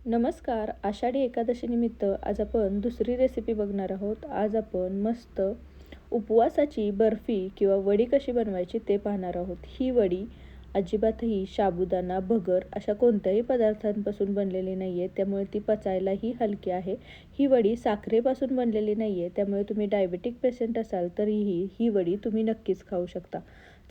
नमस्कार. आषाढी एकादशीनिमित्त आज आपण दुसरी रेसिपी बघणार आहोत. आज आपण मस्त उपवासाची बर्फी किंवा वडी कशी बनवायची ते पाहणार आहोत. ही वडी अजिबातही साबुदाणा, भगर अशा कोणत्याही पदार्थांपासून बनलेली नाही आहे. त्यामुळे ती पचायलाही हलकी आहे. ही वडी साखरेपासून बनलेली नाही आहे. त्यामुळे तुम्ही डायबेटिक पेशंट असाल तरीही ही वडी तुम्ही नक्कीच खाऊ शकता.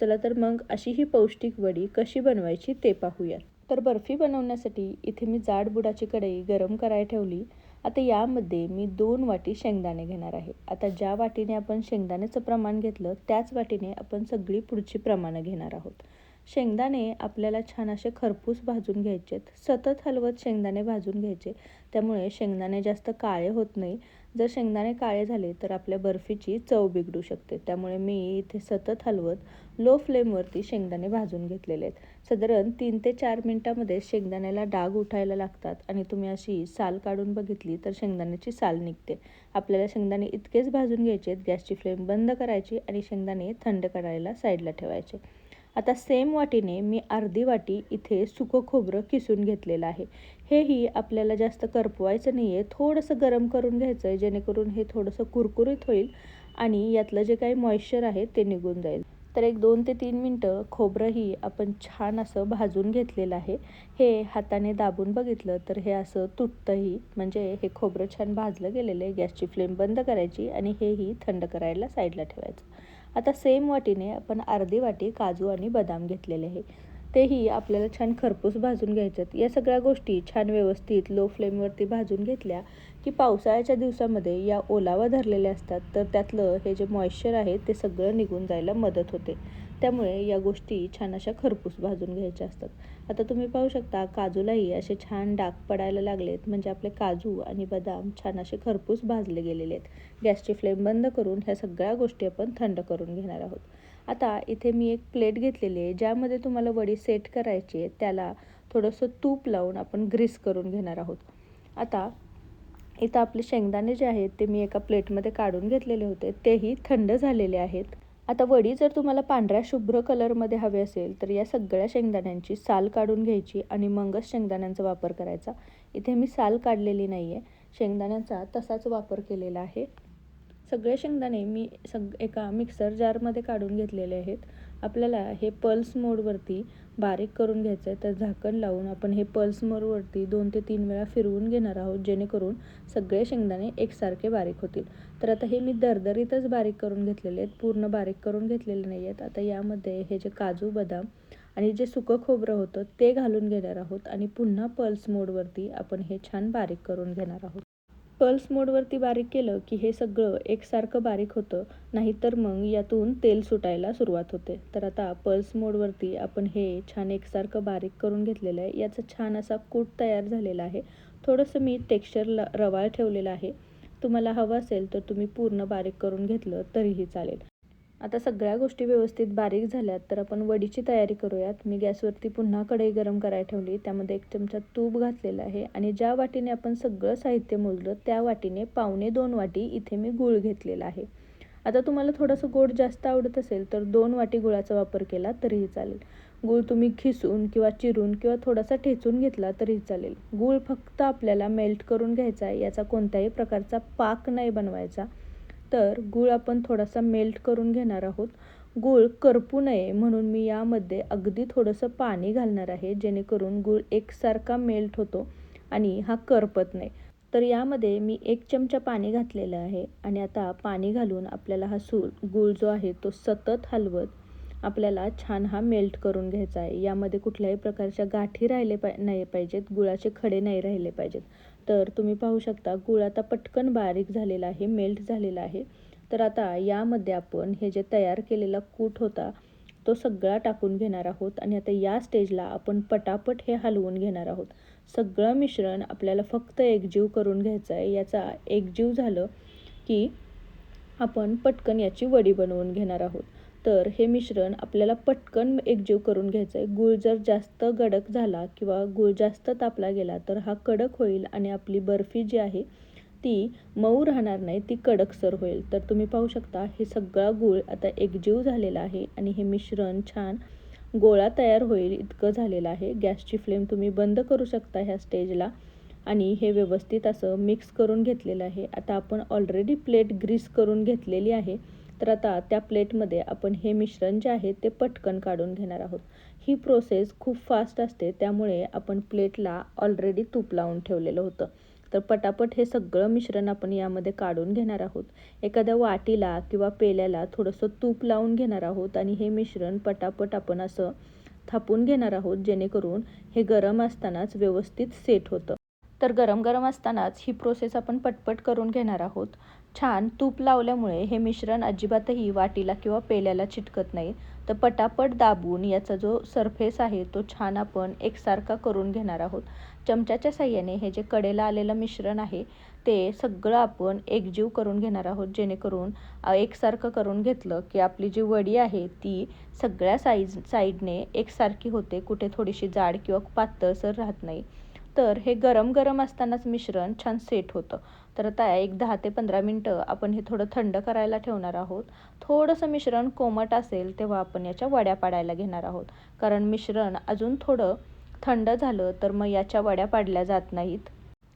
चला तर मग अशी ही पौष्टिक वडी कशी बनवायची ते पाहूयात. तर बर्फी बनवण्यासाठी इथे मी जाड बुडाची कढई गरम करायला ठेवली. आता यामध्ये मी 2 वाटी शेंगदाणे घेणार आहे. आता ज्या वाटीने आपण शेंगदाण्याचं प्रमाण घेतलं त्याच वाटीने आपण सगळी पुढची प्रमाणं घेणार आहोत. शेंगदाणे आपल्याला छान असे खरपूस भाजून घ्यायचे आहेत. सतत हलवत शेंगदाणे भाजून घ्यायचे. त्यामुळे शेंगदाणे जास्त काळे होत नाही. जर शेंगदाणे काळे झाले तर आपल्या बर्फीची चव बिघडू शकते. त्यामुळे मी इथे सतत हलवत लो फ्लेमवरती शेंगदाणे भाजून घेतलेले आहेत. साधारण 3 ते 4 मिनिटांमध्ये शेंगदाण्याला डाग उठायला लागतात आणि तुम्ही अशी साल काढून बघितली तर शेंगदाण्याची साल निघते. आपल्याला शेंगदाणे इतकेच भाजून घ्यायचे आहेत. गॅसची फ्लेम बंद करायची आणि शेंगदाणे थंड करायला साईडला ठेवायचे. आता सेम वाटीने मी अर्धी वाटी इथे सुकं खोबरं किसून घेतलेलं आहे. हेही आपल्याला जास्त करपवायचं नाही आहे. थोडंसं गरम करून घ्यायचं आहे जेणेकरून हे थोडंसं कुरकुरीत होईल आणि यातलं जे काही मॉइश्चर आहे ते निघून जाईल. तर एक 2 ते 3 मिनटं खोबरंही आपण छान असं भाजून घेतलेलं आहे. हे हाताने दाबून बघितलं तर हे असं तुटतंही, म्हणजे हे खोबरं छान भाजलं गेलेलं आहे. गॅसची फ्लेम बंद करायची आणि हेही थंड करायला साईडला ठेवायचं. आता सेम वाटीने आपण अर्धी वाटी काजू आणि बदाम घेतलेले आहे. तेही आपल्याला छान खरपूस भाजून घ्यायच्यात. या सगळ्या गोष्टी छान व्यवस्थित लो फ्लेमवरती भाजून घेतल्या की पावसाळ्याच्या दिवसामध्ये या ओलावा धरलेल्या असतात तर त्यातलं हे जे मॉइश्चर आहे ते सगळं निघून जायला मदत होते. त्यामुळे या गोष्टी छान अशा खरपूस भाजून घ्यायच्या असतात. आता तुम्ही पाहू शकता काजूलाही असे छान डाग पडायला लागलेत, म्हणजे आपले काजू आणि बदाम छान असे खरपूस भाजले गेलेले आहेत. गॅसची फ्लेम बंद करून ह्या सगळ्या गोष्टी आपण थंड करून घेणार आहोत. आता इथे मी एक प्लेट घेतलेली आहे ज्यामध्ये तुम्हाला वडी सेट करायची आहे. त्याला थोडंसं तूप लावून आपण ग्रीस करून घेणार आहोत. आता इथं आपले शेंगदाणे जे आहेत ते मी एका प्लेटमध्ये काढून घेतलेले होते. तेही थंड झालेले आहेत. आता वडी जर तुम्हाला पांढऱ्या शुभ्र कलरमध्ये हवी असेल तर या सगळ्या शेंगदाण्यांची साल काढून घ्यायची आणि मगच शेंगदाण्यांचा वापर करायचा. इथे मी साल काढलेली नाही आहे. शेंगदाण्यांचा तसाच वापर केलेला आहे. सगळे शेंगदाणे मी एका मिक्सर जारमध्ये काढून घेतलेले आहेत. आपल्याला हे पल्स मोडवरती बारीक करून घ्यायचं आहे. तर झाकण लावून आपण हे पल्स मोडवरती 2 ते 3 वेळा फिरवून घेणार आहोत जेणेकरून सगळे शेंगदाणे एकसारखे बारीक होतील. तर आता हे मी दरदरीतच बारीक करून घेतलेले आहेत. पूर्ण बारीक करून घेतलेले नाही आहेत. आता यामध्ये हे जे काजू, बदाम आणि जे सुकं खोबरं होतं ते घालून घेणार आहोत आणि पुन्हा पल्स मोडवरती आपण हे छान बारीक करून घेणार आहोत. पल्स मोडवरती बारीक केलं की हे सगळं एकसारखं बारीक होतं, नाहीतर मग यातून तेल सुटायला सुरुवात होते. तर आता पल्स मोडवरती आपण हे छान एकसारखं बारीक करून घेतलेलं आहे. याचा छान असा कूट तयार झालेला आहे. थोडंसं मी टेक्स्चर रवाळ ठेवलेलं आहे. तुम्हाला हवं असेल तर तुम्ही पूर्ण बारीक करून घेतलं तरीही चालेल. आता सगळ्या गोष्टी व्यवस्थित बारीक झाल्यात तर आपण वडीची तयारी करूयात. मी गॅसवरती पुन्हा कढई गरम करायला ठेवली. त्यामध्ये 1 चमचा तूप घातलेलं आहे आणि ज्या वाटीने आपण सगळं साहित्य मोजलं त्या वाटीने 1.25 वाटी इथे मी गूळ घेतलेला आहे. आता तुम्हाला थोडंसं गोड जास्त आवडत असेल तर 2 वाटी गुळाचा वापर केला तरीही चालेल. गूळ तुम्ही खिसून किंवा चिरून किंवा थोडासा ठेचून घेतला तरीही चालेल. गूळ फक्त आपल्याला मेल्ट करून घ्यायचा आहे. याचा कोणत्याही प्रकारचा पाक नाही बनवायचा. तर गूळ आपण थोडासा मेल्ट करून घेणार आहोत. गूळ करपू नये म्हणून मी यामध्ये अगदी थोडंसं पाणी घालणार आहे जेणेकरून गूळ एकसारखा मेल्ट होतो आणि हा करपत नाही. तर यामध्ये मी 1 चमचा पाणी घातलेलं आहे आणि आता पाणी घालून आपल्याला हा गूळ जो आहे तो सतत हलवत आपल्याला छान हा मेल्ट करून घ्यायचा आहे. यामध्ये कुठल्याही प्रकारच्या गाठी नाही पाहिजेत, गुळाचे खडे नाही राहिले पाहिजेत. तर तुम्ही पाहू शकता गूळ आता पटकन बारीक झालेला आहे, मेल्ट झालेला आहे. तर आता यामध्ये आपण हे जे तयार केलेला कूट होता तो सगळा टाकून घेणार आहोत आणि आता या स्टेजला आपण पटापट हे हलवून घेणार आहोत. सगळं मिश्रण आपल्याला फक्त एकजीव करून घ्यायचं आहे. याचा एकजीव झालं की आपण पटकन याची वडी बनवून घेणार आहोत. तर हे मिश्रण आपल्याला पटकन एकजीव करून घ्यायचं आहे. गूळ जर जास्त गडक झाला किंवा गूळ जास्त तापला गेला तर हा कडक होईल आणि आपली बर्फी जी आहे ती मऊ राहणार नाही, ती कडकसर होईल. तर तुम्ही पाहू शकता हे सगळा गूळ आता एकजीव झालेला आहे आणि हे मिश्रण छान गोळा तयार होईल इतकं झालेलं आहे. गॅसची फ्लेम तुम्ही बंद करू शकता ह्या स्टेजला आणि हे व्यवस्थित असं मिक्स करून घेतलेलं आहे. आता आपण ऑलरेडी प्लेट ग्रीस करून घेतलेली आहे. तर आता त्या प्लेटमध्ये आपण हे मिश्रण जे आहे ते पटकन काढून घेणार आहोत. ही प्रोसेस खूप फास्ट असते, त्यामुळे आपण प्लेटला ऑलरेडी तूप लावून ठेवलेलं होतं. तर पटापट हे सगळं मिश्रण आपण यामध्ये काढून घेणार आहोत. एखाद्या वाटीला किंवा पेल्याला थोडंसं तूप लावून घेणार आहोत आणि हे मिश्रण पटापट आपण असं थापून घेणार आहोत, जेणेकरून हे गरम असतानाच व्यवस्थित सेट होतं. तर गरम गरम असतानाच ही प्रोसेस आपण पटपट करून घेणार आहोत. छान तूप लावल्यामुळे हे मिश्रण अजिबातही वाटीला किंवा पेल्याला चिटकत नाही. तर पटापट दाबून याचा जो सरफेस आहे तो छान आपण एकसारखा करून घेणार आहोत. चमच्याच्या साहाय्याने हे जे कडेला आलेलं मिश्रण आहे ते सगळं आपण एकजीव करून घेणार आहोत, जेणेकरून एकसारखं करून घेतलं की आपली जी वडी आहे ती सगळ्या साईडने एकसारखी होते, कुठे थोडीशी जाड किंवा पातळसर राहत नाही. तर हे गरम गरम असतानाच मिश्रण छान सेट होतं. तर आता एक 10 ते 15 मिनटं आपण हे थोडं थंड करायला ठेवणार आहोत. थोडंसं मिश्रण कोमट असेल तेव्हा आपण याच्या वड्या पाडायला घेणार आहोत, कारण मिश्रण अजून थोडं थंड झालं तर मग याच्या वड्या पाडल्या जात नाहीत.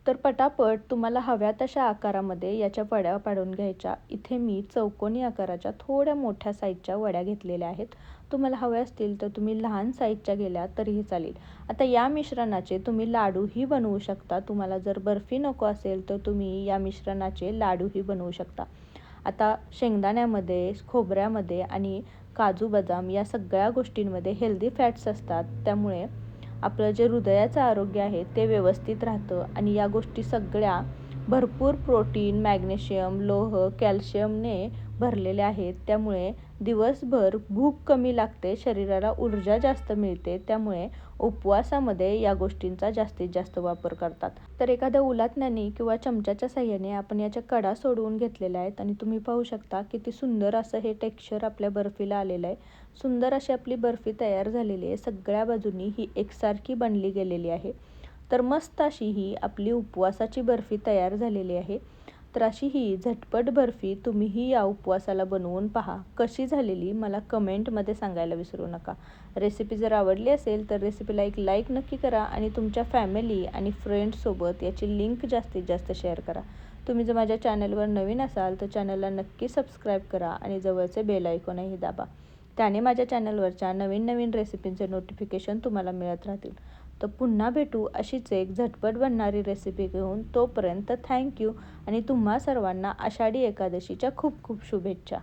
तर पटापट तुम्हाला हव्या तशा आकारामध्ये याच्या वड्या पाडून घ्यायच्या. इथे मी चौकोनी आकाराच्या थोड्या मोठ्या साईजच्या वड्या घेतलेल्या आहेत. तुम्हाला हव्या असतील तर तुम्ही लहान साईजच्या गेल्या तरीही चालेल. आता या मिश्रणाचे तुम्ही लाडूही बनवू शकता. तुम्हाला जर बर्फी नको असेल तर तुम्ही या मिश्रणाचे लाडूही बनवू शकता. आता शेंगदाण्यामध्ये, खोबऱ्यामध्ये आणि काजू बदाम या सगळ्या गोष्टींमध्ये हेल्दी फॅट्स असतात, त्यामुळे आपलं जे हृदयाचं आरोग्य आहे ते व्यवस्थित राहतं आणि या गोष्टी सगळ्या भरपूर प्रोटीन, मॅग्नेशियम, लोह, कॅल्शियमने भरलेल्या आहेत. त्यामुळे दिवसभर भूक कमी लागते, शरीराला ऊर्जा जास्त मिळते. त्यामुळे उपवासामध्ये या गोष्टींचा जास्तीत जास्त वापर करतात. तर एखाद्या उलथण्याने किंवा चमच्याच्या साहाय्याने आपण याच्या कडा सोडवून घेतलेल्या आहेत आणि तुम्ही पाहू शकता किती सुंदर असं हे टेक्स्चर आपल्या बर्फीला आलेलं आहे. सुंदर अशी आपली बर्फी तयार झालेली आहे. सगळ्या बाजूनी ही एकसारखी बनली गेलेली आहे. तर मस्त अशी ही आपली उपवासाची बर्फी तयार झालेली आहे. तर अशी ही झटपट बर्फी तुम्हीही या उपवासाला बनवून पहा. कशी झालेली मला कमेंटमध्ये सांगायला विसरू नका. रेसिपी जर आवडली असेल तर रेसिपीला एक लाईक नक्की करा आणि तुमच्या फॅमिली आणि फ्रेंड्ससोबत याची लिंक जास्तीत जास्त शेअर करा. तुम्ही जर माझ्या चॅनलवर नवीन असाल तर चॅनलला नक्की सबस्क्राईब करा आणि जवळचे बेल आयकॉनही दाबा. त्याने माझ्या चॅनलवरच्या नवीन नवीन रेसिपींचे नोटिफिकेशन तुम्हाला मिळत राहतील. तर पुन्हा भेटू अशीच एक झटपट बनणारी रेसिपी घेऊन. तोपर्यंत थँक्यू आणि तुम्हा सर्वांना आषाढी एकादशीच्या खूप खूप शुभेच्छा.